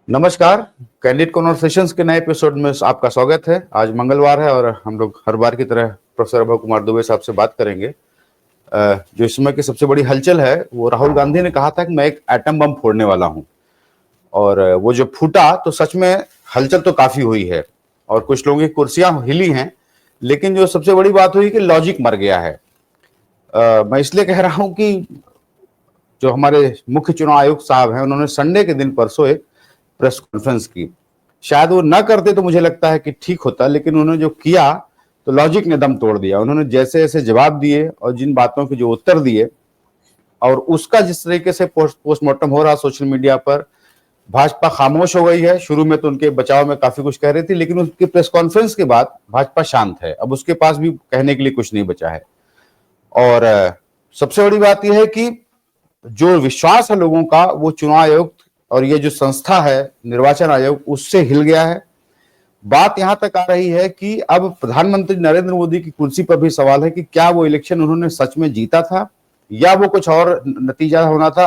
नमस्कार। Candid conversations के नए एपिसोड में आपका स्वागत है। आज मंगलवार है और हम लोग हर बार की तरह प्रोफेसर अभय कुमार दुबे साहब से बात करेंगे। जो इस समय की सबसे बड़ी हलचल है वो राहुल गांधी ने कहा था कि मैं एक एटम बम फोड़ने वाला हूं, और वो जो फूटा तो सच में हलचल तो काफी हुई है और कुछ लोगों की कुर्सियां हिली हैं, लेकिन जो सबसे बड़ी बात हुई कि लॉजिक मर गया है। मैं इसलिए कह रहा हूं कि जो हमारे मुख्य चुनाव आयुक्त साहब हैं उन्होंने संडे के दिन परसों एक प्रेस कॉन्फ्रेंस की। शायद वो ना करते तो मुझे लगता है कि ठीक होता, लेकिन उन्होंने जो किया तो लॉजिक ने दम तोड़ दिया। उन्होंने जैसे जैसे जवाब दिए और जिन बातों के जो उत्तर दिए और उसका जिस तरीके से पोस्टमार्टम हो रहा सोशल मीडिया पर, भाजपा खामोश हो गई है। शुरू में तो उनके बचाव में काफी कुछ कह रही थी, लेकिन उसकी प्रेस कॉन्फ्रेंस के बाद भाजपा शांत है। अब उसके पास भी कहने के लिए कुछ नहीं बचा है। और सबसे बड़ी बात यह है कि जो विश्वास है लोगों का वो चुनाव आयोग और ये जो संस्था है निर्वाचन आयोग उससे हिल गया है। बात यहां तक आ रही है कि अब प्रधानमंत्री नरेंद्र मोदी की कुर्सी पर भी सवाल है कि क्या वो इलेक्शन उन्होंने सच में जीता था या वो कुछ और नतीजा होना था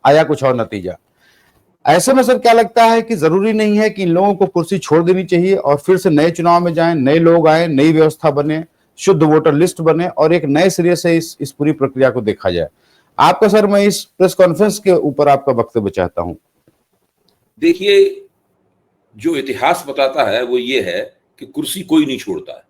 आया कुछ और नतीजा। ऐसे में सर क्या लगता है कि जरूरी नहीं है कि इन लोगों को कुर्सी छोड़ देनी चाहिए और फिर से नए चुनाव में जाएं, नए लोग आए, नई व्यवस्था बने, शुद्ध वोटर लिस्ट बने और एक नए सिरे से इस पूरी प्रक्रिया को देखा जाए। आपका सर मैं इस प्रेस कॉन्फ्रेंस के ऊपर आपका वक्तव्य चाहता हूं। देखिए, जो इतिहास बताता है वो ये है कि कुर्सी कोई नहीं छोड़ता है।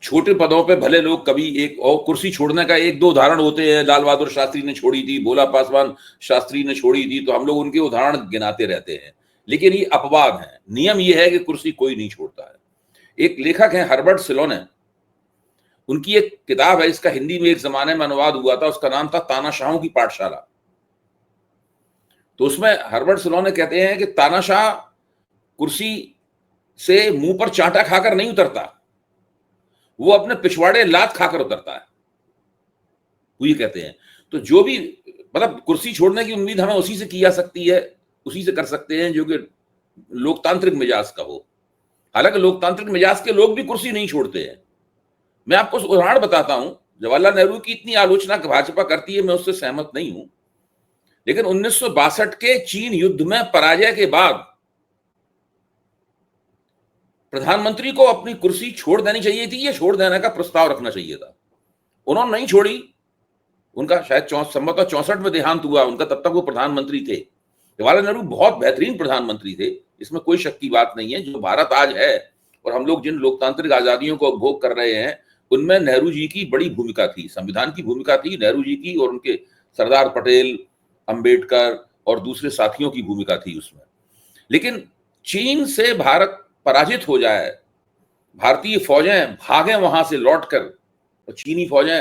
छोटे पदों पे भले लोग कभी एक और कुर्सी छोड़ने का एक दो उदाहरण होते हैं। लाल बहादुर शास्त्री ने छोड़ी थी, भोला पासवान शास्त्री ने छोड़ी थी, तो हम लोग उनके उदाहरण गिनाते रहते हैं, लेकिन ये अपवाद है। नियम ये है कि कुर्सी कोई नहीं छोड़ता है। एक लेखक है हर्बर्ट सिलोने, उनकी एक किताब है, इसका हिंदी में एक जमाने में अनुवाद हुआ था, उसका नाम था तानाशाहों की पाठशाला। तो उसमें हर्बर्ट सिलोने कहते हैं कि तानाशाह कुर्सी से मुंह पर चांटा खाकर नहीं उतरता, वो अपने पिछवाड़े लात खाकर उतरता है। वो ये कहते हैं। तो जो भी मतलब कुर्सी छोड़ने की उम्मीद हमें उसी से की जा सकती है, उसी से कर सकते हैं जो कि लोकतांत्रिक मिजाज का हो। हालांकि लोकतांत्रिक मिजाज के लोग भी कुर्सी नहीं छोड़ते हैं। मैं आपको उदाहरण बताता हूं। जवाहरलाल नेहरू की इतनी आलोचना भाजपा करती है, मैं उससे सहमत नहीं हूं, लेकिन 1962 के चीन युद्ध में पराजय के बाद प्रधानमंत्री को अपनी कुर्सी छोड़ देनी चाहिए थी, या छोड़ देने का प्रस्ताव रखना चाहिए था। उन्होंने नहीं छोड़ी। उनका शायद संभवतः 64 में देहांत हुआ उनका, तब तक वो प्रधानमंत्री थे। जवाहरलाल नेहरू बहुत बेहतरीन प्रधानमंत्री थे, इसमें कोई शक की बात नहीं है। जो भारत आज है और हम लोग जिन लोकतांत्रिक आजादियों को उपभोग कर रहे हैं, उनमें नेहरू जी की बड़ी भूमिका थी, संविधान की भूमिका थी नेहरू जी की, और उनके सरदार पटेल, अंबेडकर और दूसरे साथियों की भूमिका थी उसमें। लेकिन चीन से भारत पराजित हो जाए, भारतीय फौजें भागें वहां से लौटकर और चीनी फौजें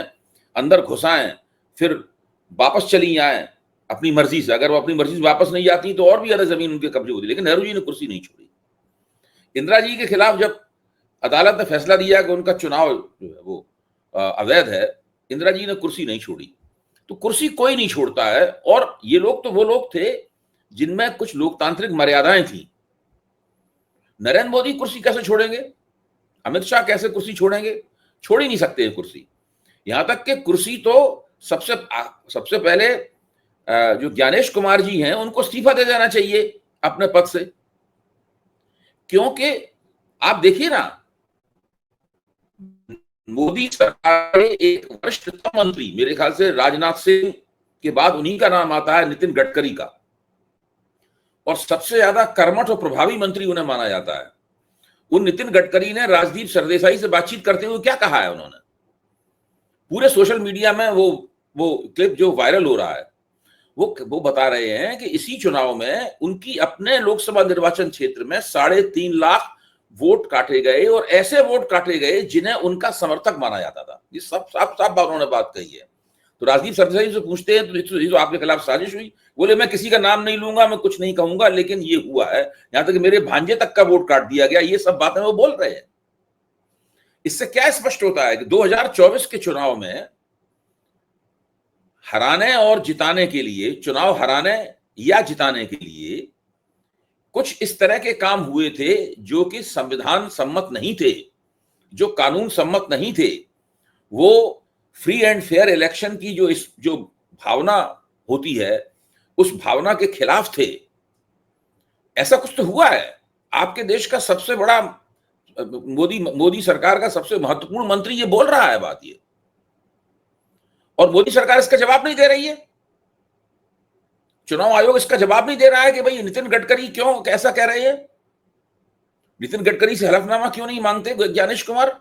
अंदर घुसाएं, फिर वापस चली आए अपनी मर्जी से। अगर वो अपनी मर्जी से वापस नहीं जाती तो और भी ज्यादा जमीन उनके कब्जे होती, लेकिन नेहरू जी ने कुर्सी नहीं छोड़ी। इंदिरा जी के खिलाफ जब अदालत ने फैसला दिया कि उनका चुनाव जो है वो अवैध है, इंदिरा जी ने कुर्सी नहीं छोड़ी। तो कुर्सी कोई नहीं छोड़ता है। और ये लोग तो वो लोग थे जिनमें कुछ लोकतांत्रिक मर्यादाएं थी। नरेंद्र मोदी कुर्सी कैसे छोड़ेंगे? अमित शाह कैसे कुर्सी छोड़ेंगे? छोड़ ही नहीं सकते हैं कुर्सी। यहां तक कि कुर्सी तो सबसे पहले जो ज्ञानेश कुमार जी हैं उनको इस्तीफा दे देना चाहिए अपने पद से। क्योंकि आप देखिए ना, मोदी सरकार में एक वरिष्ठतम मंत्री, मेरे ख्याल से राजनाथ सिंह के बाद उन्हीं का नाम आता है, नितिन गडकरी का, और सबसे ज्यादा कर्मठ और प्रभावी मंत्री उन्हें माना जाता है। उन नितिन गडकरी ने राजदीप सरदेसाई से बातचीत करते हुए क्या कहा है? उन्होंने पूरे सोशल मीडिया में वो क्लिप जो वायरल हो रहा है, वो बता रहे हैं कि इसी चुनाव में उनकी अपने लोकसभा निर्वाचन क्षेत्र में 3.5 लाख वोट काटे गए, और ऐसे वोट काटे गए जिन्हें उनका समर्थक माना जाता था। ये सब साफ साफ उन्होंने बात कही है। तो राजदीप सरदेसाई से पूछते हैं तो आपके खिलाफ साजिश हुई? बोले मैं किसी का नाम नहीं लूंगा, मैं कुछ नहीं कहूंगा, लेकिन ये हुआ है, यहां तक कि मेरे भांजे तक का वोट काट दिया गया। ये सब बातें वो बोल रहे हैं। इससे क्या स्पष्ट होता है कि 2024 के चुनाव में हराने और जिताने के लिए, चुनाव हराने या जिताने के लिए कुछ इस तरह के काम हुए थे जो कि संविधान सम्मत नहीं थे, जो कानून सम्मत नहीं थे। वो फ्री एंड फेयर इलेक्शन की जो भावना होती है उस भावना के खिलाफ थे। ऐसा कुछ तो हुआ है। आपके देश का सबसे बड़ा मोदी सरकार का सबसे महत्वपूर्ण मंत्री ये बोल रहा है बात ये, और मोदी सरकार इसका जवाब नहीं दे रही है। चुनाव आयोग इसका जवाब नहीं दे रहा है कि भाई नितिन गडकरी क्यों कैसा कह रहे हैं, नितिन गडकरी से हलफनामा क्यों नहीं मांगते ज्ञानेश कुमार।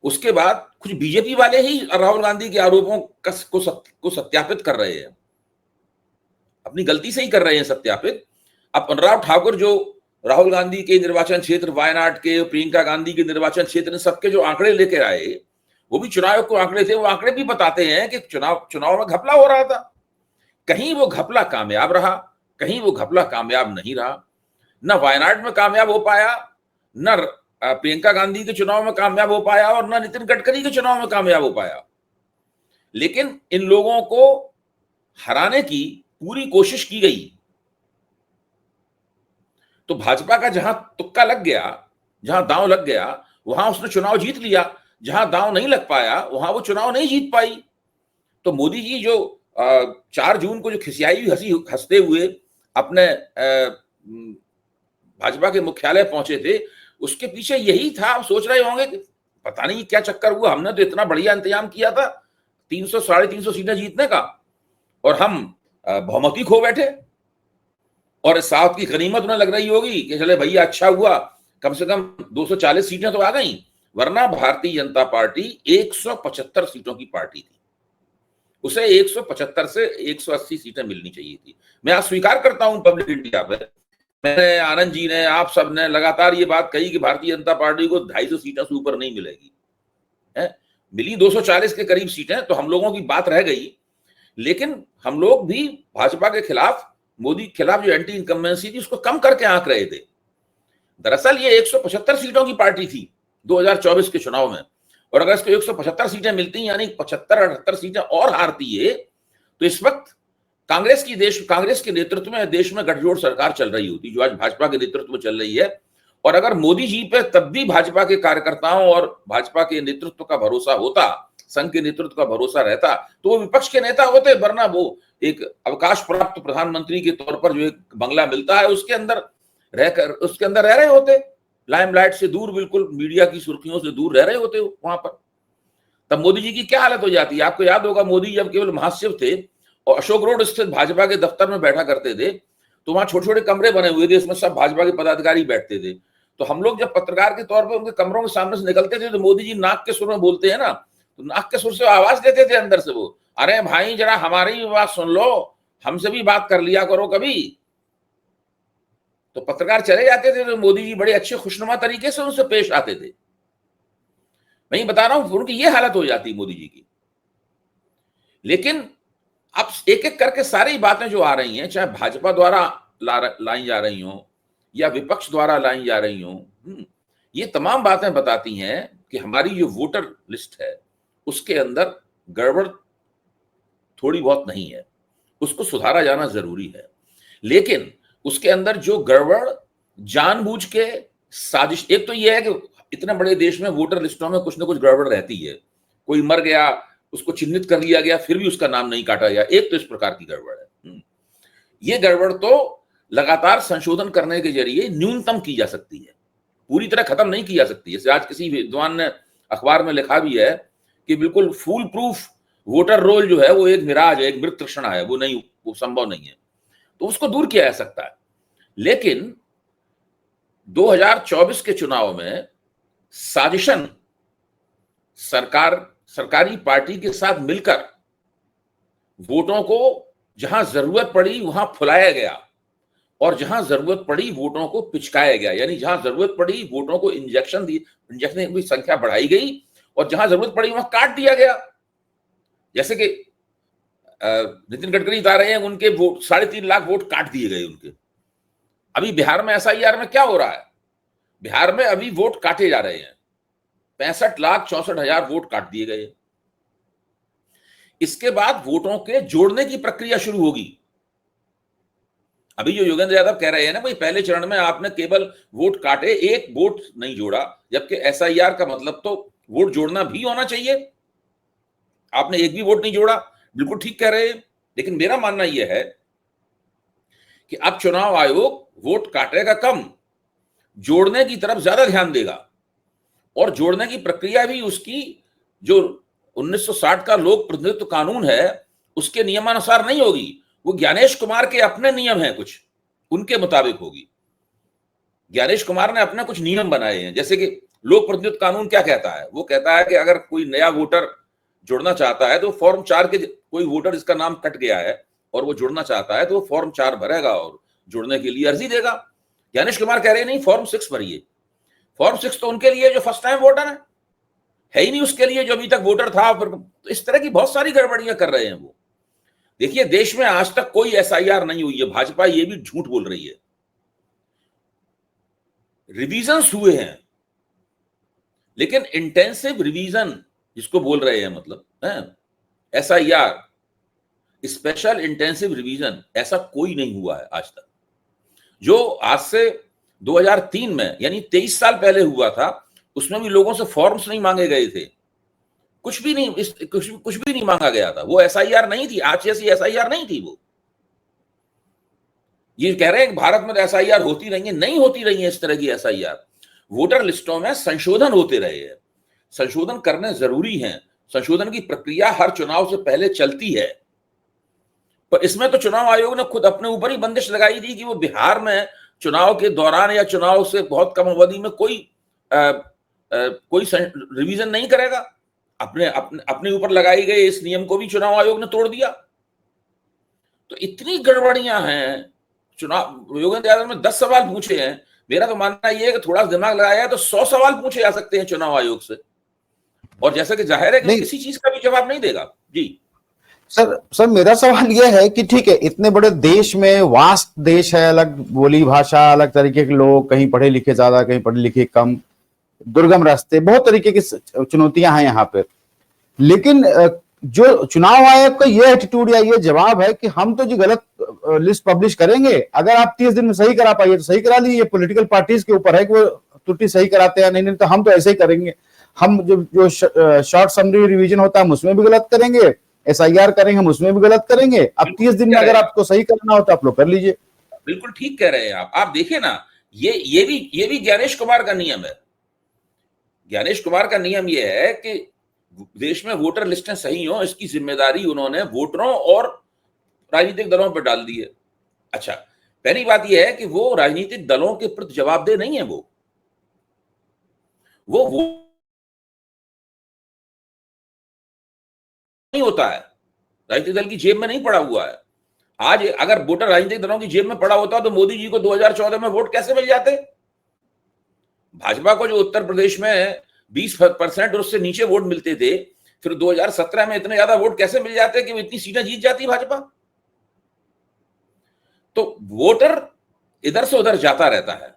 उसके बाद कुछ बीजेपी वाले ही राहुल गांधी के आरोपों को सत्यापित कर रहे हैं, अपनी गलती से ही कर रहे हैं सत्यापित। अब अनुराग ठाकुर जो राहुल गांधी के निर्वाचन क्षेत्र वायनाड के, प्रियंका गांधी के निर्वाचन क्षेत्र, सबके जो आंकड़े लेकर आए, वो भी चुनाव को आंकड़े थे, वो आंकड़े भी बताते हैं कि चुनाव में घपला हो रहा था। कहीं वो घपला कामयाब रहा, कहीं वो घपला कामयाब नहीं रहा। न वायनाड में कामयाब हो पाया, न प्रियंका गांधी के चुनाव में कामयाब हो पाया, और न नितिन गडकरी के चुनाव में कामयाब हो पाया। लेकिन इन लोगों को हराने की पूरी कोशिश की गई। तो भाजपा का जहां तुक्का लग गया, जहां दांव लग गया, वहां उसने चुनाव जीत लिया। जहां दांव नहीं लग पाया, वहां वो चुनाव नहीं जीत पाई। तो मोदी जी जो 4 जून को जो खिसियाई हंसते हुए अपने भाजपा के मुख्यालय पहुंचे थे, उसके पीछे यही था। आप सोच रहे होंगे कि पता नहीं क्या चक्कर हुआ, हमने तो इतना बढ़िया इंतजाम किया था 300 350 सीटें जीतने का, और हम बहुमती खो बैठे। और साउथ की गनीमत उन्हें लग रही होगी कि चले भैया अच्छा हुआ, कम से कम 240 सीटें तो आ गई, वरना भारतीय जनता पार्टी 175 सीटों की पार्टी थी, उसे 175 से 180 सीटें मिलनी चाहिए थी। मैं आज स्वीकार करता हूं पब्लिक इंडिया पे, मैंने, आनंद जी ने, आप सब ने लगातार ये बात कही कि भारतीय जनता पार्टी को 250 सीटें से ऊपर नहीं मिलेगी। मिली 240 के करीब सीटें, तो हम लोगों की बात रह गई। लेकिन हम लोग भी भाजपा के खिलाफ, मोदी के खिलाफ जो एंटी इनकम्बेंसी थी, उसको कम करके आंक रहे थे। दरअसल ये 175 सीटों की पार्टी थी 2024 के चुनाव में, और अगर इसको 175 सीटें मिलती, यानी 75-78 सीटें और हारती है, तो इस वक्त कांग्रेस के नेतृत्व में देश में गठजोड़ सरकार चल रही होती, जो आज भाजपा के नेतृत्व में चल रही है। और अगर मोदी जी पे तब भी भाजपा के कार्यकर्ताओं और भाजपा के नेतृत्व का भरोसा होता, संघ के नेतृत्व का भरोसा रहता, तो वो विपक्ष के नेता होते, वरना वो एक अवकाश प्राप्त प्रधानमंत्री के तौर पर जो एक बंगला मिलता है उसके अंदर रह रहे होते, लाइमलाइट से दूर, बिल्कुल मीडिया की सुर्खियों से दूर रह रहे होते वहां पर। तब मोदी जी की क्या हालत हो जाती है। आपको याद होगा, मोदी जब केवल महासचिव थे और अशोक रोड स्थित भाजपा के दफ्तर में बैठा करते थे, तो वहां छोटे छोटे कमरे बने हुए थे, इसमें सब भाजपा के पदाधिकारी बैठते थे। तो हम लोग जब पत्रकार के तौर पर उनके कमरों के सामने से निकलते थे, तो मोदी जी नाक के सुर में बोलते हैं ना, तो नाक के सुर से आवाज देते थे अंदर से वो, अरे भाई जरा हमारी भी बात सुन लो, हमसे भी बात कर लिया करो कभी। तो पत्रकार चले जाते थे, तो मोदी जी बड़े अच्छे खुशनुमा तरीके से उनसे पेश आते थे। मैं ये बता रहा हूं, उनकी ये हालत हो जाती मोदी जी की। लेकिन अब एक एक करके सारी बातें जो आ रही हैं, चाहे भाजपा द्वारा लाई जा रही हो या विपक्ष द्वारा लाई जा रही हो, ये तमाम बातें बताती हैं कि हमारी जो वोटर लिस्ट है उसके अंदर गड़बड़ थोड़ी बहुत नहीं है, उसको सुधारा जाना जरूरी है। लेकिन उसके अंदर जो गड़बड़ जानबूझ के साजिश, एक तो यह है कि इतने बड़े देश में वोटर लिस्टों में कुछ ना कुछ गड़बड़ रहती है। कोई मर गया, उसको चिन्हित कर लिया गया, फिर भी उसका नाम नहीं काटा गया, एक तो इस प्रकार की गड़बड़ है। ये गड़बड़ तो लगातार संशोधन करने के जरिए न्यूनतम की जा सकती है, पूरी तरह खत्म नहीं की जा सकती। जैसे आज किसी विद्वान ने अखबार में लिखा भी है कि बिल्कुल फूल प्रूफ वोटर रोल जो है वो एक मिराज है, एक मृत तृष्णा है, वो संभव नहीं है, तो उसको दूर किया जा सकता है। लेकिन 2024 के चुनाव में साजिशन सरकारी पार्टी के साथ मिलकर वोटों को जहां जरूरत पड़ी वहां फुलाया गया, और जहां जरूरत पड़ी वोटों को पिचकाया गया, यानी जहां जरूरत पड़ी वोटों को इंजेक्शन की संख्या बढ़ाई गई, और जहां जरूरत पड़ी वहां काट दिया गया। जैसे कि नितिन गडकरी बता रहे हैं, उनके वोट 3.5 लाख वोट काट दिए गए उनके। अभी बिहार में SIR में क्या हो रहा है, बिहार में अभी वोट काटे जा रहे हैं, 65,64,000 वोट काट दिए गए। इसके बाद वोटों के जोड़ने की प्रक्रिया शुरू होगी। अभी जो योगेंद्र यादव कह रहे हैं ना, भाई पहले चरण में आपने केवल वोट काटे, एक वोट नहीं जोड़ा, जबकि SIR का मतलब तो वोट जोड़ना भी होना चाहिए, आपने एक भी वोट नहीं जोड़ा, बिल्कुल ठीक कह रहे हैं। लेकिन मेरा मानना यह है कि अब चुनाव आयोग वोट काटेगा कम, जोड़ने की तरफ ज्यादा ध्यान देगा, और जोड़ने की प्रक्रिया भी उसकी जो 1960 का लोक प्रतिनिधित्व कानून है उसके नियमानुसार नहीं होगी, वो ज्ञानेश कुमार के अपने नियम हैं, कुछ उनके मुताबिक होगी। ज्ञानेश कुमार ने अपने कुछ नियम बनाए हैं, जैसे कि लोक प्रतिनिधित्व कानून क्या कहता है, वो कहता है कि अगर कोई नया वोटर जुड़ना चाहता है तो फॉर्म 4 के, कोई वोटर जिसका नाम कट गया है और वो जुड़ना चाहता है तो वो फॉर्म 4 भरेगा और जुड़ने के लिए अर्जी देगा। ज्ञानेश कुमार कह रहे नहीं, फॉर्म 6 भरिए। फॉर्म 6 तो उनके लिए जो फर्स्ट टाइम वोटर है ही नहीं, उसके लिए जो अभी तक वोटर था। तो इस तरह की बहुत सारी गड़बड़ियां कर रहे हैं वो। देखिए, देश में आज तक कोई एसआईआर नहीं हुई है, भाजपा ये भी झूठ बोल रही है। रिवीजन्स हुए हैं, लेकिन इंटेंसिव रिवीजन जिसको बोल रहे हैं, मतलब एसआईआर, स्पेशल इंटेंसिव रिवीजन, ऐसा कोई नहीं हुआ है आज तक। जो आज से 2003 में यानी 23 साल पहले हुआ था, उसमें भी लोगों से फॉर्म्स नहीं मांगे गए थे, कुछ भी नहीं मांगा गया था। वो एसआईआर नहीं थी, आज जैसी एसआईआर नहीं थी वो। ये कह रहे हैं कि भारत में एसआईआर होती रही है, नहीं होती रही है इस तरह की एसआईआर। वोटर लिस्टों में संशोधन होते रहे हैं, संशोधन करने जरूरी हैं, संशोधन की प्रक्रिया हर चुनाव से पहले चलती है। पर इसमें तो चुनाव आयोग ने खुद अपने ऊपर ही बंदिश लगाई थी कि वो बिहार में चुनाव के दौरान या चुनाव से बहुत कम अवधि में कोई रिवीजन नहीं करेगा। अपने ऊपर लगाई गई इस नियम को भी चुनाव आयोग ने तोड़ दिया। तो इतनी गड़बड़ियां हैं। चुनाव योगेंद्र यादव ने 10 सवाल पूछे हैं। मेरा तो मानना यह है कि थोड़ा दिमाग लगाया है तो 100 सवाल पूछे जा सकते हैं चुनाव आयोग से, और जैसा कि जाहिर है कि किसी चीज का भी जवाब नहीं देगा। जी सर मेरा सवाल यह है कि ठीक है, इतने बड़े देश में, वास्ट देश है, अलग बोली भाषा, अलग तरीके के लोग, कहीं पढ़े लिखे ज्यादा, कहीं पढ़े लिखे कम, दुर्गम रास्ते, बहुत तरीके की चुनौतियां हैं यहाँ पे। लेकिन जो चुनाव आयोग का ये एटीट्यूड या ये जवाब है कि हम तो जी गलत लिस्ट पब्लिश करेंगे, अगर आप 30 दिन में सही करा पाइए तो सही करा लीजिए, पॉलिटिकल पार्टीज के ऊपर है कि वो त्रुटि सही कराते हैं, नहीं तो हम तो ऐसे ही करेंगे। हम जो शॉर्ट समरी रिवीजन होता है हम उसमें भी गलत करेंगे, एसआईआर करेंगे हम उसमें भी गलत करेंगे। अब 30 दिन में अगर आपको सही करना हो तो आप लोग कर लीजिए। बिल्कुल ठीक कह रहे हैं आप देखिए ना, ये भी ज्ञानेश कुमार का नियम है। ज्ञानेश कुमार का नियम यह है कि देश में वोटर लिस्टें सही हो, इसकी जिम्मेदारी उन्होंने वोटरों और राजनीतिक दलों पर डाल दी है। अच्छा, पहली बात यह है कि वो राजनीतिक दलों के प्रति जवाबदेह नहीं है। वो नहीं होता है, राजनीतिक दल की जेब में नहीं पड़ा हुआ है। आज अगर वोटर राजनीतिक दलों की जेब में पड़ा होता तो मोदी जी को 2014 में वोट कैसे मिल जाते? भाजपा को जो उत्तर प्रदेश में 20% और उससे नीचे वोट मिलते थे, फिर 2017 में इतने ज्यादा वोट कैसे मिल जाते कि वो इतनी सीटें जीत जाती भाजपा? तो वोटर इधर से उधर जाता रहता है,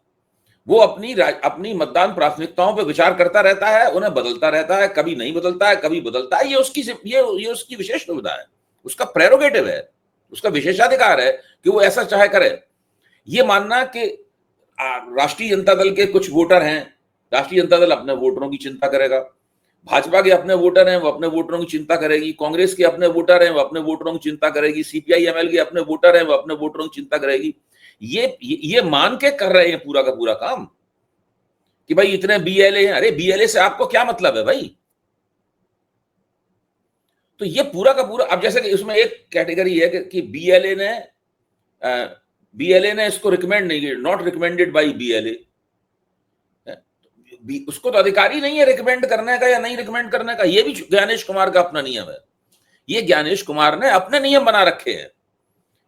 वो अपनी मतदान प्राथमिकताओं पर विचार करता रहता है, उन्हें बदलता रहता है, कभी नहीं बदलता है, कभी बदलता है। ये उसकी विशेष सुविधा है, उसका प्रेरोगेटिव है, उसका विशेषाधिकार है कि वो ऐसा चाहे करे। ये मानना कि राष्ट्रीय जनता दल के कुछ वोटर हैं, राष्ट्रीय जनता दल अपने वोटरों की चिंता करेगा, भाजपा के अपने वोटर हैं वो अपने वोटरों की चिंता करेगी, कांग्रेस के अपने वोटर हैं वो अपने वोटरों की चिंता करेगी, सीपीआई-एमएल के अपने वोटर हैं वो अपने वोटरों की चिंता करेगी। ये मान के कर रहे हैं पूरा का पूरा काम कि भाई इतने बीएलए हैं। अरे बीएलए से आपको क्या मतलब है भाई? तो ये पूरा का पूरा, अब जैसे कि उसमें एक कैटेगरी है कि बीएलए ने इसको रिकमेंड नहीं किया, नॉट रिकमेंडेड बाई बीएलए। उसको तो अधिकार ही नहीं है रिकमेंड करने का या नहीं रिकमेंड करने का। ये भी ज्ञानेश कुमार का अपना नियम है। ये ज्ञानेश कुमार ने अपने नियम बना रखे हैं,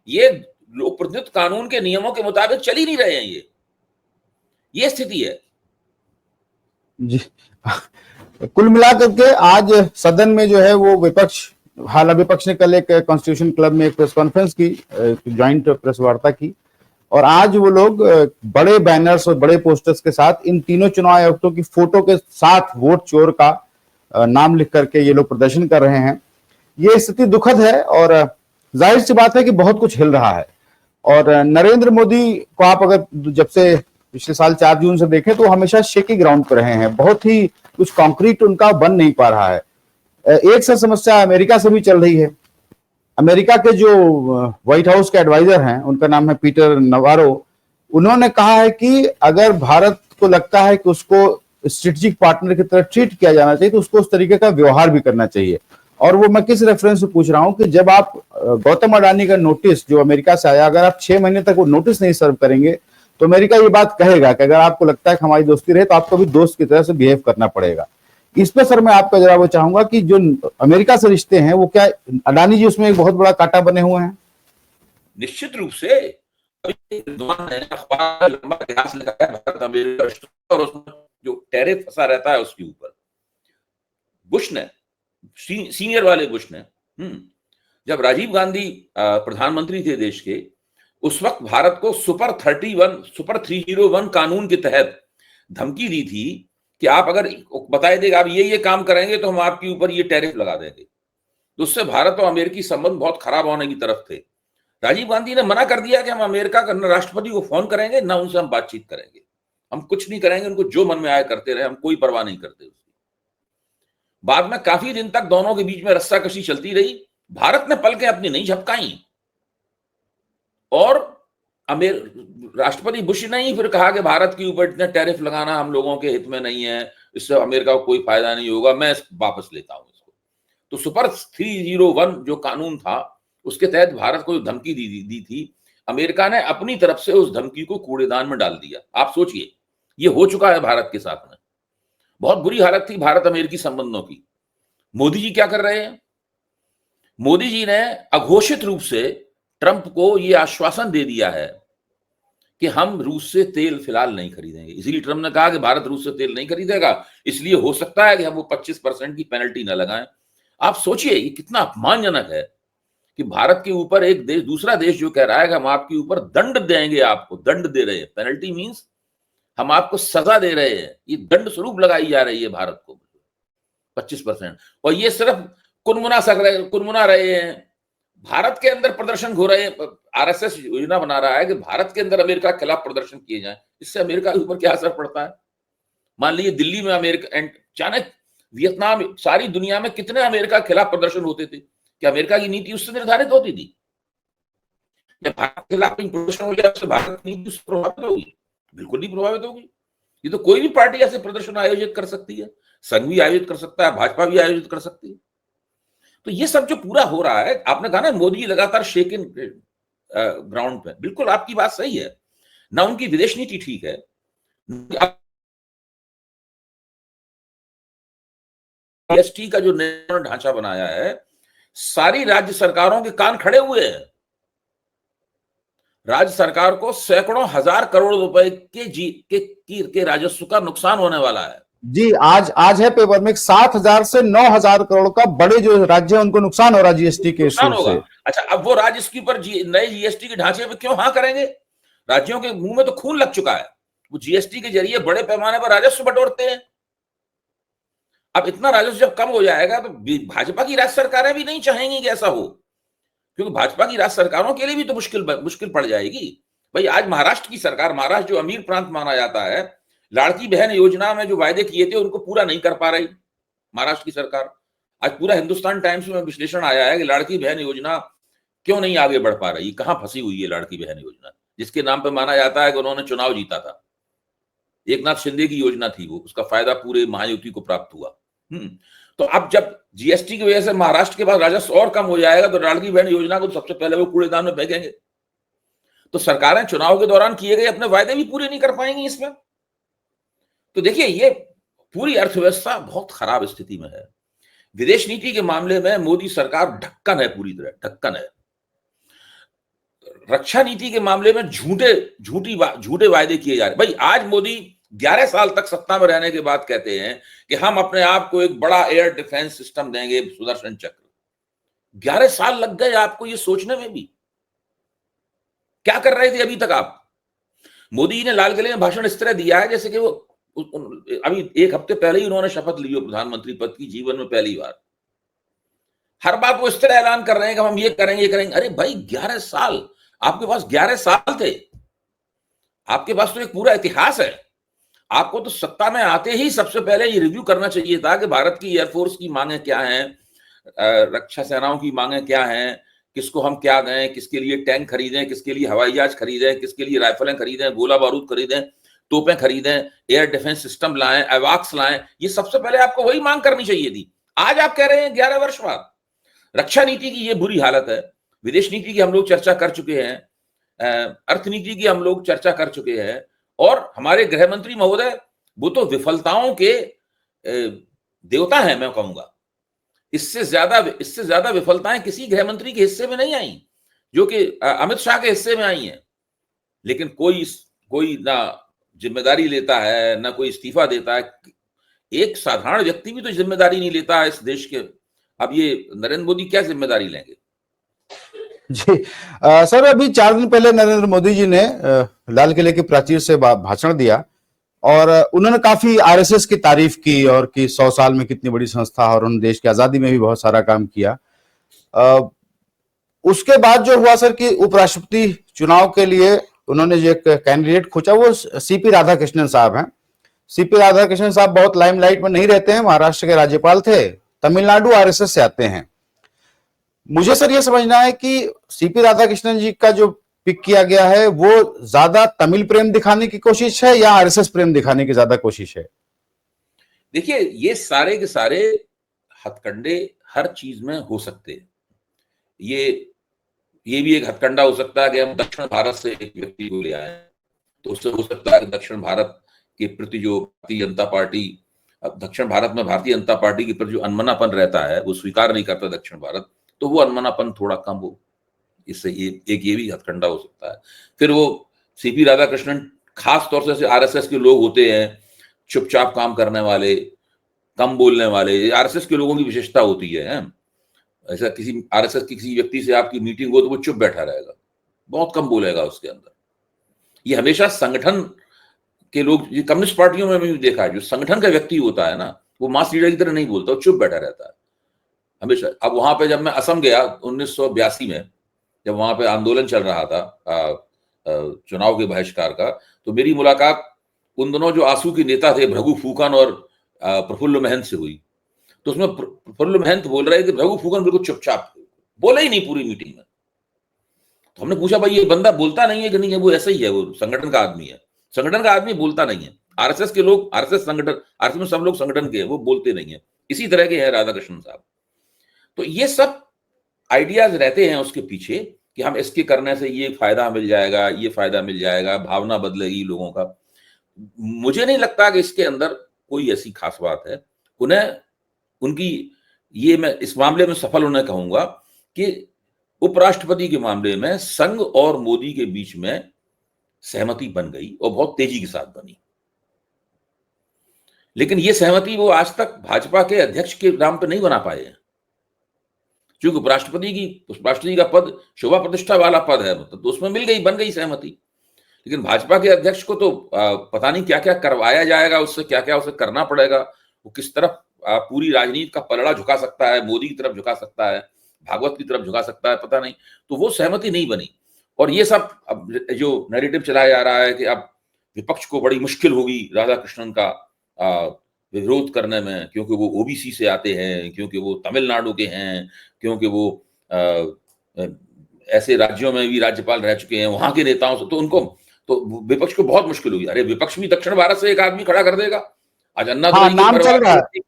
ये लोक प्रतिनिधित्व कानून के नियमों के मुताबिक चल ही नहीं रहे हैं। ये स्थिति है जी। कुल मिलाकर के आज सदन में जो है वो विपक्ष ने कल एक कॉन्स्टिट्यूशन क्लब में एक प्रेस कॉन्फ्रेंस की, ज्वाइंट प्रेस वार्ता की, और आज वो लोग बड़े बैनर्स और बड़े पोस्टर्स के साथ इन तीनों चुनाव आयुक्तों की फोटो के साथ वोट चोर का नाम लिख करके ये लोग प्रदर्शन कर रहे हैं। ये स्थिति दुखद है और जाहिर सी बात है कि बहुत कुछ हिल रहा है। और नरेंद्र मोदी को आप अगर जब से पिछले साल 4 जून से देखें तो हमेशा शेकी ग्राउंड पर रहे हैं, बहुत ही कुछ कॉन्क्रीट उनका बन नहीं पा रहा है। एक सा समस्या अमेरिका से भी चल रही है अमेरिका के जो व्हाइट हाउस के एडवाइजर हैं, उनका नाम है पीटर नवारो, उन्होंने कहा है कि अगर भारत को लगता है कि उसको स्ट्रेटेजिक पार्टनर की तरह ट्रीट किया जाना चाहिए तो उसको उस तरीके का व्यवहार भी करना चाहिए। और वो मैं किस रेफरेंस से पूछ रहा हूं कि जब आप गौतम अडानी का नोटिस जो अमेरिका से आया, अगर आप 6 महीने तक वो नोटिस नहीं सर्व करेंगे तो अमेरिका ये बात कहेगा कि अगर आपको लगता है कि हमारी दोस्ती रहे तो आपको भी दोस्त की तरह से बिहेव करना पड़ेगा। इस पे सर मैं आपका जवाब चाहूंगा कि जो अमेरिका से रिश्ते हैं वो क्या अडानी जी उसमें एक बहुत बड़ा कांटा बने हुए हैं? निश्चित रूप से लंबा इतिहास लिखा है भारत अमेरिका और उसमें जो टैरिफ फंसा रहता है उसके ऊपर। बुश ने, सीनियर वाले बुश ने, जब राजीव गांधी प्रधानमंत्री थे देश के, उस वक्त भारत को सुपर 301 कानून के तहत धमकी दी थी कि आप अगर बताए देगा आप ये काम करेंगे तो हम आपके ऊपर ये टैरिफ लगा देंगे। तो उससे भारत और अमेरिकी संबंध बहुत खराब होने की तरफ थे। राजीव गांधी ने मना कर दिया कि हम अमेरिका का राष्ट्रपति को फोन करेंगे ना उनसे हम बातचीत करेंगे, हम कुछ नहीं करेंगे, उनको जो मन में आया करते रहे, हम कोई परवाह नहीं करते उसकी। बाद में काफी दिन तक दोनों के बीच में रस्साकशी चलती रही। भारत ने पलकें अपनी नहीं झपकाई और राष्ट्रपति बुश ने ही फिर कहा कि भारत के ऊपर इतने टैरिफ लगाना हम लोगों के हित में नहीं है, इससे अमेरिका को कोई फायदा नहीं होगा, मैं वापस लेता हूं इसको। तो सुपर 301 जो कानून था उसके तहत भारत को धमकी दी थी, अमेरिका ने अपनी तरफ से उस धमकी को कूड़ेदान में डाल दिया। आप सोचिए, ये हो चुका है भारत के साथ में। बहुत बुरी हालत थी भारत अमेरिकी संबंधों की। मोदी जी क्या कर रहे हैं? मोदी जी ने अघोषित रूप से ट्रंप को यह आश्वासन दे दिया है कि हम रूस से तेल फिलहाल नहीं खरीदेंगे। इसीलिए ट्रंप ने कहा कि भारत रूस से तेल नहीं खरीदेगा, इसलिए हो सकता है कि हम वो 25% की पेनल्टी न लगाएं। आप सोचिए ये कितना अपमानजनक है कि भारत के ऊपर एक देश, दूसरा देश जो कह रहा है कि हम आपके ऊपर दंड देंगे, आपको दंड दे रहे हैं। पेनल्टी मींस हम आपको सजा दे रहे हैं, ये दंड स्वरूप लगाई जा रही है भारत को 25%। और ये सिर्फ कुनमुना रहे हैं, भारत के अंदर प्रदर्शन हो रहे हैं। आरएसएस योजना बना रहा है कि भारत के अंदर अमेरिका के खिलाफ प्रदर्शन किए जाएं। इससे अमेरिका के ऊपर क्या असर पड़ता है? मान लीजिए दिल्ली में अमेरिका एंड अचानक वियतनाम, सारी दुनिया में कितने अमेरिका के खिलाफ प्रदर्शन होते थे? क्या अमेरिका की नीति उससे निर्धारित होती थी? जब भारत के खिलाफ प्रदर्शन हो गया उससे भारत की नीति उससे प्रभावित होगी? बिल्कुल नहीं प्रभावित होगी। ये तो कोई भी पार्टी ऐसे प्रदर्शन आयोजित कर सकती है, संघ भी आयोजित कर सकता है, भाजपा भी आयोजित कर सकती है। तो ये सब जो पूरा हो रहा है, आपने कहा ना मोदी लगातार शेक इन ग्राउंड पे, बिल्कुल आपकी बात सही है ना। उनकी विदेश नीति ठीक है, जीएसटी का जो नया ढांचा बनाया है, सारी राज्य सरकारों के कान खड़े हुए हैं। राज्य सरकार को सैकड़ों हजार करोड़ रुपए के राजस्व का नुकसान होने वाला है। जी, आज है पेपर में 7,000 से 9,000 करोड़ का बड़े जो राज्य है उनको नुकसान हो रहा है जीएसटी के नुकसान इशू होगा। से। अच्छा, अब वो राज्य इसके ऊपर नए जीएसटी के ढांचे पे क्यों हाँ करेंगे? राज्यों के मुंह में तो खून लग चुका है, वो जीएसटी के जरिए बड़े पैमाने पर राजस्व बटोरते हैं। अब इतना राजस्व जब कम हो जाएगा तो भाजपा की राज्य सरकारें भी नहीं चाहेंगी कि ऐसा हो, क्योंकि भाजपा की राज्य सरकारों के लिए भी तो मुश्किल पड़ जाएगी। भाई आज महाराष्ट्र की सरकार, महाराष्ट्र जो अमीर प्रांत माना जाता है, लाड़की बहन योजना में जो वायदे किए थे उनको पूरा नहीं कर पा रही महाराष्ट्र की सरकार। आज पूरा हिंदुस्तान टाइम्स में विश्लेषण आया है कि लाड़की बहन योजना क्यों नहीं आगे बढ़ पा रही, कहां फंसी हुई है लाड़की बहन योजना, जिसके नाम पे माना जाता है कि उन्होंने चुनाव जीता था। एकनाथ शिंदे की योजना थी वो, उसका फायदा पूरे महायुति को प्राप्त हुआ। तो अब जब जीएसटी की वजह से महाराष्ट्र के पास राजस्व और कम हो जाएगा तो लाड़की बहन योजना को सबसे पहले वो कूड़ेदान में फेंकेंगे। तो सरकारें चुनाव के दौरान किए गए अपने वायदे भी पूरे नहीं कर पाएंगी इसमें। तो देखिए ये पूरी अर्थव्यवस्था बहुत खराब स्थिति में है। विदेश नीति के मामले में मोदी सरकार ढक्कन है, पूरी तरह ढक्कन है। रक्षा नीति के मामले में झूठे वायदे किए जा रहे। भाई आज मोदी 11 साल तक सत्ता में रहने के बाद कहते हैं कि हम अपने आप को एक बड़ा एयर डिफेंस सिस्टम देंगे, सुदर्शन चक्र। 11 साल लग गए आपको ये सोचने में भी। क्या कर रहे थे अभी तक आप? मोदी जी ने लाल किले में भाषण इस तरह दिया है जैसे कि वो अभी 1 हफ्ते पहले ही उन्होंने शपथ ली हो प्रधानमंत्री पद की, जीवन में पहली बार। हर बात वो इस तरह ऐलान कर रहे हैं कि हम ये करेंगे। अरे भाई 11 साल आपके पास 11 साल थे, आपके पास तो एक पूरा इतिहास है। आपको तो सत्ता में आते ही सबसे पहले ये रिव्यू करना चाहिए था कि भारत की एयरफोर्स की मांगे क्या हैं, रक्षा सेनाओं की मांगे क्या हैं, किसको हम क्या दें, किसके लिए टैंक खरीदें, किसके लिए हवाई जहाज खरीदें, किसके लिए राइफलें खरीदें, गोला बारूद खरीदें, तोपें खरीदें, एयर डिफेंस सिस्टम लाएं, एवाक्स लाएं, ये सबसे पहले आपको वही मांग करनी चाहिए थी। आज आप कह रहे हैं 11 वर्ष बाद। रक्षा नीति की ये बुरी हालत है, विदेश नीति की हम लोग चर्चा कर चुके हैं, अर्थनीति की हम लोग चर्चा कर चुके हैं, और हमारे गृह मंत्री महोदय वो तो विफलताओं के देवता हैं, मैं कहूंगा। इससे ज्यादा विफलताएं किसी गृह मंत्री के हिस्से में नहीं आई, जो कि अमित शाह के हिस्से में आई हैं। लेकिन कोई ना जिम्मेदारी लेता है, ना कोई इस्तीफा देता है। एक साधारण व्यक्ति भी तो जिम्मेदारी नहीं लेता है इस देश के। अब ये नरेंद्र मोदी क्या जिम्मेदारी लेंगे? जी सर, अभी 4 दिन पहले नरेंद्र मोदी जी ने लाल किले की प्राचीर से भाषण दिया और उन्होंने काफी आरएसएस की तारीफ की और कि 100 साल में कितनी बड़ी संस्था और उन्होंने देश की आजादी में भी बहुत सारा काम किया। उसके बाद जो हुआ सर कि उपराष्ट्रपति चुनाव के लिए उन्होंने जो एक कैंडिडेट खोजा वो सीपी राधाकृष्णन साहब हैं। सीपी राधाकृष्णन साहब बहुत लाइमलाइट में नहीं रहते हैं, महाराष्ट्र के राज्यपाल थे, तमिलनाडु आरएसएस से आते हैं। मुझे सर ये समझना है कि सीपी राधाकृष्णन जी का जो पिक किया गया है वो ज्यादा तमिल प्रेम दिखाने की कोशिश है या आरएसएस प्रेम दिखाने की ज्यादा कोशिश है? देखिए, ये सारे के सारे हथकंडे हर चीज में हो सकते हैं। ये भी एक हथकंडा हो सकता है कि हम दक्षिण भारत से एक व्यक्ति को ले आए, तो उससे हो सकता है कि दक्षिण भारत के प्रति जो भारतीय जनता पार्टी, अब दक्षिण भारत में भारतीय जनता पार्टी के प्रति जो अनमनापन रहता है वो स्वीकार नहीं करता दक्षिण भारत, तो वो अनमनापन थोड़ा कम हो। इससे ये भी हथकंडा हो सकता है। फिर वो सीपी राधाकृष्णन खास तौर से आरएसएस के लोग होते हैं, चुपचाप काम करने वाले, कम बोलने वाले, आरएसएस के लोगों की विशेषता होती है। ऐसा किसी आरएसएस की किसी व्यक्ति से आपकी मीटिंग हो तो वो चुप बैठा रहेगा, बहुत कम बोलेगा उसके अंदर। ये हमेशा संगठन के लोग, ये कम्युनिस्ट पार्टियों में भी देखा है, जो संगठन का व्यक्ति होता है ना, वो मास लीडर की तरह नहीं बोलता, वो चुप बैठा रहता है हमेशा। अब वहां पे जब मैं असम गया 1982 में, जब वहां पे आंदोलन चल रहा था चुनाव के बहिष्कार का, तो मेरी मुलाकात उन दोनों जो आंसू के नेता थे भृगु फूकन और प्रफुल्ल महंत से हुई। तो उसमें प्रफुल्ल महंत बोल रहे थे, भृगु फूकन बिल्कुल चुपचाप बोले ही नहीं पूरी मीटिंग में। तो हमने पूछा, भाई ये बंदा बोलता नहीं है कि नहीं है? वो ऐसा ही है, वो संगठन का आदमी है, संगठन का आदमी बोलता नहीं है। आरएसएस के लोग, आरएसएस संगठन, आरएसएस में सब लोग संगठन के हैं, वो बोलते नहीं है। इसी तरह के हैं राधाकृष्णन साहब। तो ये सब आइडियाज रहते हैं उसके पीछे कि हम इसके करने से ये फायदा मिल जाएगा, ये फायदा मिल जाएगा, भावना बदलेगी लोगों का। मुझे नहीं लगता कि इसके अंदर कोई ऐसी खास बात है। उन्हें उनकी ये, मैं इस मामले में सफल उन्हें कहूंगा कि उपराष्ट्रपति के मामले में संघ और मोदी के बीच में सहमति बन गई और बहुत तेजी के साथ बनी। लेकिन ये सहमति वो आज तक भाजपा के अध्यक्ष के नाम पर नहीं बना पाए हैं, क्योंकि उपराष्ट्रपति का पद शोभा प्रतिष्ठा वाला पद है, तो उसमें मिल गई, बन गई सहमति। लेकिन भाजपा के अध्यक्ष को तो पता नहीं क्या क्या करवाया जाएगा, उससे क्या क्या उसे करना पड़ेगा, वो किस तरफ पूरी राजनीति का पलड़ा झुका सकता है, मोदी की तरफ झुका सकता है, भागवत की तरफ झुका सकता है, पता नहीं। तो वो सहमति नहीं बनी। और ये सब अब जो नैरेटिव चलाया जा रहा है कि अब विपक्ष को बड़ी मुश्किल होगी राधाकृष्णन का विरोध करने में, क्योंकि वो ओबीसी से आते हैं, क्योंकि वो तमिलनाडु के हैं, क्योंकि वो ऐसे राज्यों में भी राज्यपाल रह चुके हैं, वहां के नेताओं से, तो उनको, तो विपक्ष को बहुत मुश्किल होगी। अरे विपक्ष भी दक्षिण भारत से एक आदमी खड़ा कर देगा। आज अन्नादुरई नाम चल रहा है,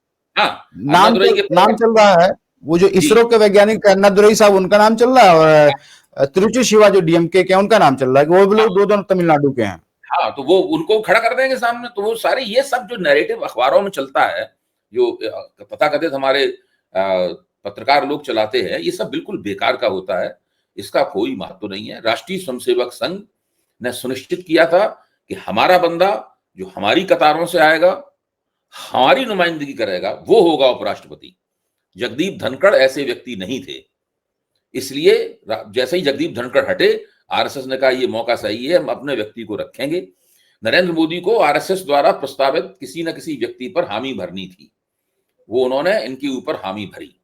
नाम चल रहा है। वो जो इसरो के वैज्ञानिक अन्नादुरई साहब, उनका नाम चल रहा है, और तिरुचि शिवा जो डीएमके के, उनका नाम चल रहा है कि वो लोग दोनों तमिलनाडु के हैं। हाँ, तो वो उनको खड़ा कर देंगे सामने। तो वो सारे ये सब जो नैरेटिव अखबारों में चलता है, जो तथाकथित हमारे पत्रकार लोग चलाते हैं, ये सब बिल्कुल बेकार का होता है, इसका कोई महत्व नहीं है। राष्ट्रीय स्वयंसेवक संघ ने सुनिश्चित किया था कि हमारा बंदा जो हमारी कतारों से आएगा, हमारी नुमाइंदगी करेगा, वो होगा उपराष्ट्रपति। जगदीप धनखड़ ऐसे व्यक्ति नहीं थे, इसलिए जैसे ही जगदीप धनखड़ हटे, आरएसएस ने कहा ये मौका सही है, हम अपने व्यक्ति को रखेंगे। नरेंद्र मोदी को आरएसएस द्वारा प्रस्तावित किसी न किसी व्यक्ति पर हामी भरनी थी, वो उन्होंने इनके ऊपर हामी भरी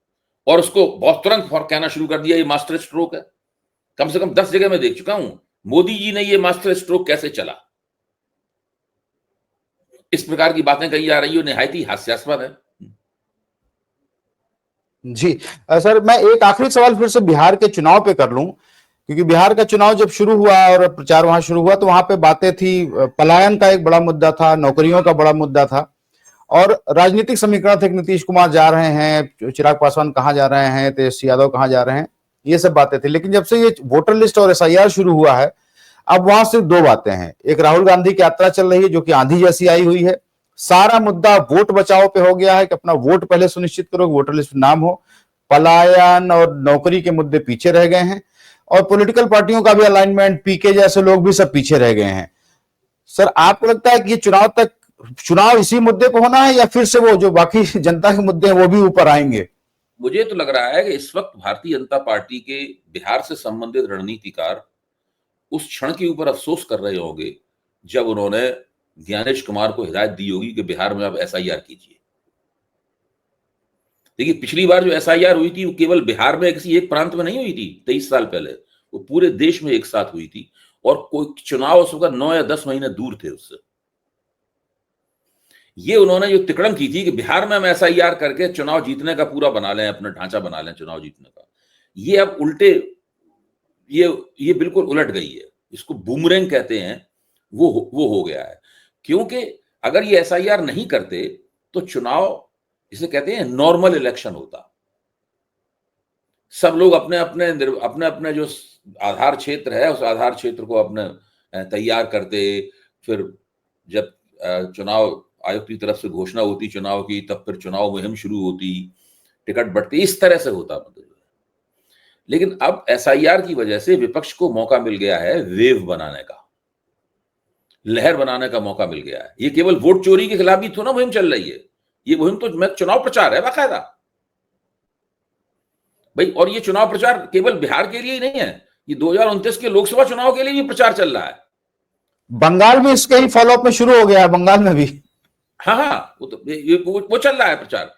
और उसको बहुत तुरंत कहना शुरू कर दिया ये मास्टर स्ट्रोक है। कम से कम 10 जगह मैं देख चुका हूं मोदी जी ने ये मास्टर स्ट्रोक कैसे चला, इस प्रकार की बातें कही जा रही है, निहायत ही हास्यास्पद है। जी। सर, मैं एक आखिरी सवाल फिर से बिहार के चुनाव पे कर लूं, क्योंकि बिहार का चुनाव जब शुरू हुआ और प्रचार वहां शुरू हुआ तो वहां पे बातें थी, पलायन का एक बड़ा मुद्दा था, नौकरियों का बड़ा मुद्दा था, और राजनीतिक समीकरण थे कि नीतीश कुमार जा रहे हैं, चिराग पासवान कहाँ जा रहे हैं, तेजस्वी यादव कहाँ जा रहे हैं, ये सब बातें थी। लेकिन जब से ये वोटर लिस्ट और एसआईआर शुरू हुआ है, अब वहां सिर्फ दो बातें हैं। एक, राहुल गांधी की यात्रा चल रही है जो कि आंधी जैसी आई हुई है, सारा मुद्दा वोट बचाओ पे हो गया है कि अपना वोट पहले सुनिश्चित करो, वोटर लिस्ट में नाम हो। पलायन और नौकरी के मुद्दे पीछे रह गए हैं, और पॉलिटिकल पार्टियों का भी अलाइनमेंट, पीके जैसे लोग भी सब पीछे रह गए हैं। सर, आपको लगता है कि ये चुनाव इसी मुद्दे पर होना है, या फिर से वो जो बाकी जनता के मुद्दे हैं वो भी ऊपर आएंगे? मुझे तो लग रहा है कि इस वक्त भारतीय जनता पार्टी के बिहार से संबंधित रणनीतिकार उस क्षण के ऊपर अफसोस कर रहे होंगे जब उन्होंने ज्ञानेश कुमार को हिदायत दी होगी कि बिहार में आप एसआईआर कीजिए। देखिए, पिछली बार जो एसआईआर हुई थी वो केवल बिहार में किसी एक प्रांत में नहीं हुई थी 23 साल पहले, वो पूरे देश में एक साथ हुई थी, और कोई चुनाव उस वक्त 9 या 10 महीने दूर थे उससे। ये उन्होंने जो तिकड़म की थी कि बिहार में हम एसआईआर करके चुनाव जीतने का पूरा बना लें, अपना ढांचा बना लें चुनाव जीतने का, ये अब उल्टे, ये बिल्कुल उलट गई है। इसको बूमरैंग कहते हैं, वो हो गया है। क्योंकि अगर ये एसआईआर नहीं करते तो चुनाव, इसे कहते हैं नॉर्मल इलेक्शन होता, सब लोग अपने अपने जो आधार क्षेत्र है उस आधार क्षेत्र को अपने तैयार करते, फिर जब चुनाव आयोग की तरफ से घोषणा होती चुनाव की, तब फिर चुनाव मुहिम शुरू होती, टिकट बंटती, इस तरह से होता मतलब। लेकिन अब एसआईआर की वजह से विपक्ष को मौका मिल गया है वेव बनाने का, लहर बनाने का मौका मिल गया है। ये केवल वोट चोरी के खिलाफ भी तो ना मुहिम चल रही है, ये मुहिम तो चुनाव प्रचार है बाकायदा भाई। और ये चुनाव प्रचार केवल बिहार के लिए ही नहीं है, ये 2029 के लोकसभा चुनाव के लिए भी प्रचार चल रहा है। बंगाल में इसके ही फॉलोअप में शुरू हो गया है, बंगाल में भी। हाँ, वो चल रहा है प्रचार।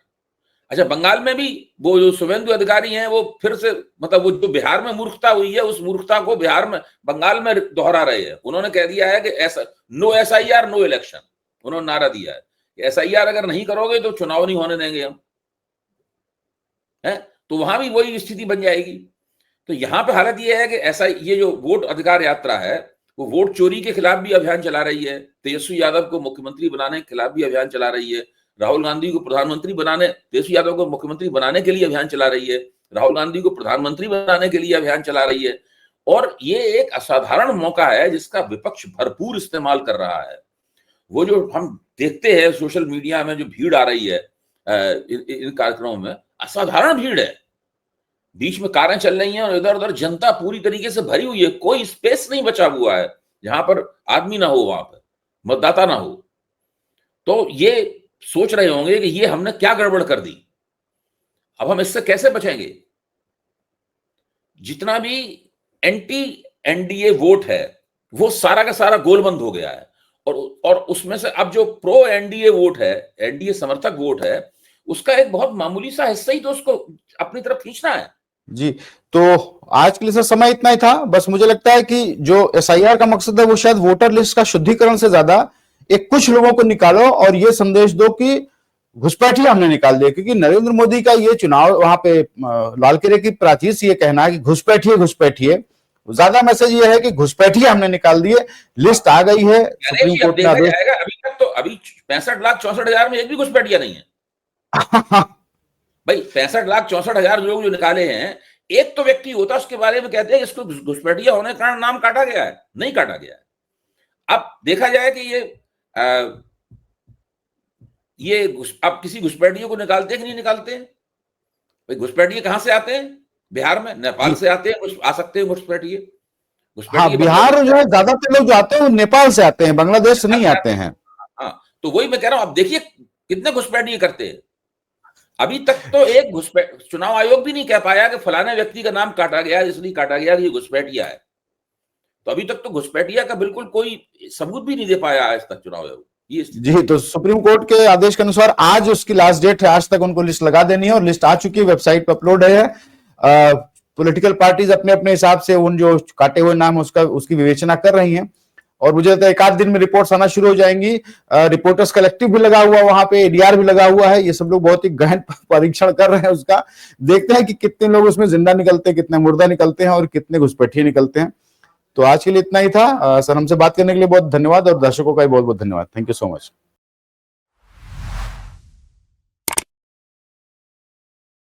अच्छा, बंगाल में भी वो जो शुभेंदु अधिकारी हैं वो फिर से, मतलब वो जो बिहार में मूर्खता हुई है उस मूर्खता को बंगाल में दोहरा रहे हैं। उन्होंने कह दिया है कि ऐसा नो एसआईआर नो इलेक्शन, उन्होंने नारा दिया है कि एसआईआर अगर नहीं करोगे तो चुनाव नहीं होने देंगे हम, है। तो वहां भी वही स्थिति बन जाएगी। तो यहाँ पे हालत ये है कि ऐसा, ये जो वोट अधिकार यात्रा है वो वोट चोरी के खिलाफ भी अभियान चला रही है, तेजस्वी यादव को मुख्यमंत्री बनाने के खिलाफ भी अभियान चला रही है, राहुल गांधी को प्रधानमंत्री बनाने, तेजस्वी यादव को मुख्यमंत्री बनाने के लिए अभियान चला रही है, राहुल गांधी को प्रधानमंत्री बनाने के लिए अभियान चला रही है। और ये एक असाधारण मौका है जिसका विपक्ष भरपूर इस्तेमाल कर रहा है। वो जो हम देखते हैं सोशल मीडिया में जो भीड़ आ रही है इन कार्यक्रमों में, असाधारण भीड़ है, बीच में कारें चल रही हैं और इधर उधर जनता पूरी तरीके से भरी हुई है, कोई स्पेस नहीं बचा हुआ है जहां पर आदमी ना हो, वहां पर मतदाता ना हो। तो ये सोच रहे होंगे कि ये हमने क्या गड़बड़ कर दी, अब हम इससे कैसे बचेंगे। जितना भी एंटी एनडीए वोट है वो सारा का सारा गोलबंद हो गया है, और उसमें से अब जो प्रो एनडीए वोट है, एनडीए समर्थक वोट है, उसका एक बहुत मामूली सा हिस्सा ही तो उसको अपनी तरफ खींचना है। जी, तो आज के लिए सर समय इतना ही था। बस मुझे लगता है कि जो एसआईआर का मकसद है वो शायद वोटर लिस्ट का शुद्धिकरण से ज्यादा एक कुछ लोगों को निकालो और ये संदेश दो कि घुसपैठिया हमने निकाल दिया। क्योंकि नरेंद्र मोदी का ये चुनाव, वहां पे लाल किले की प्राचीर से ये कहना है कि घुसपैठिए घुसपैठिए, ज्यादा मैसेज ये है कि घुसपैठिए हमने निकाल दिए, लिस्ट आ गई है, सुप्रीम कोर्ट ने आदेश। अभी तक तो अभी 65,64,000 में एक भी घुसपैठिया नहीं है भाई। 65,64,000 लोग जो निकाले हैं, एक तो व्यक्ति होता उसके बारे में कहते हैं इसको घुसपैठिया होने के कारण नाम काटा गया है, नहीं काटा गया है। अब देखा जाए कि ये अब किसी घुसपैठियों को निकालते हैं कि नहीं निकालते हैं भाई। घुसपैठिए कहां से आते हैं? बिहार में, नेपाल से आते हैं, आ सकते हैं घुसपैठिए। हाँ, बिहार जो है ज्यादातर लोग जो आते हैं वो नेपाल से आते हैं, बांग्लादेश से नहीं आते हैं। हाँ, तो वही मैं कह रहा हूं, अब देखिए कितने घुसपैठिए करते हैं। अभी तक तो एक चुनाव आयोग भी नहीं कह पाया कि फलाने व्यक्ति का नाम काटा गया, इसलिए काटा गया कि ये घुसपैठिया है। तो अभी तक तो घुसपैठिया का बिल्कुल कोई सबूत भी नहीं दे पाया आज तक चुनाव आयोग। जी, तो सुप्रीम कोर्ट के आदेश के अनुसार आज उसकी लास्ट डेट है, आज तक उनको लिस्ट लगा देनी है और लिस्ट आ चुकी है, वेबसाइट पर अपलोड है। पॉलिटिकल पार्टीज अपने अपने हिसाब से उन जो काटे हुए नाम उसकी विवेचना कर रही हैं और मुझे लगता है एक आध दिन में रिपोर्ट्स आना शुरू हो जाएंगी। रिपोर्टर्स कलेक्टिव भी लगा हुआ वहां पे, एडीआर भी लगा हुआ है। ये सब लोग बहुत ही गहन परीक्षण कर रहे हैं उसका। देखते हैं कि कितने लोग उसमें जिंदा निकलते हैं, कितने मुर्दा निकलते हैं और कितने घुसपैठिए निकलते हैं। तो आज के लिए इतना ही था। सर, हमसे बात करने के लिए बहुत धन्यवाद और दर्शकों का भी बहुत बहुत धन्यवाद। Thank you so much.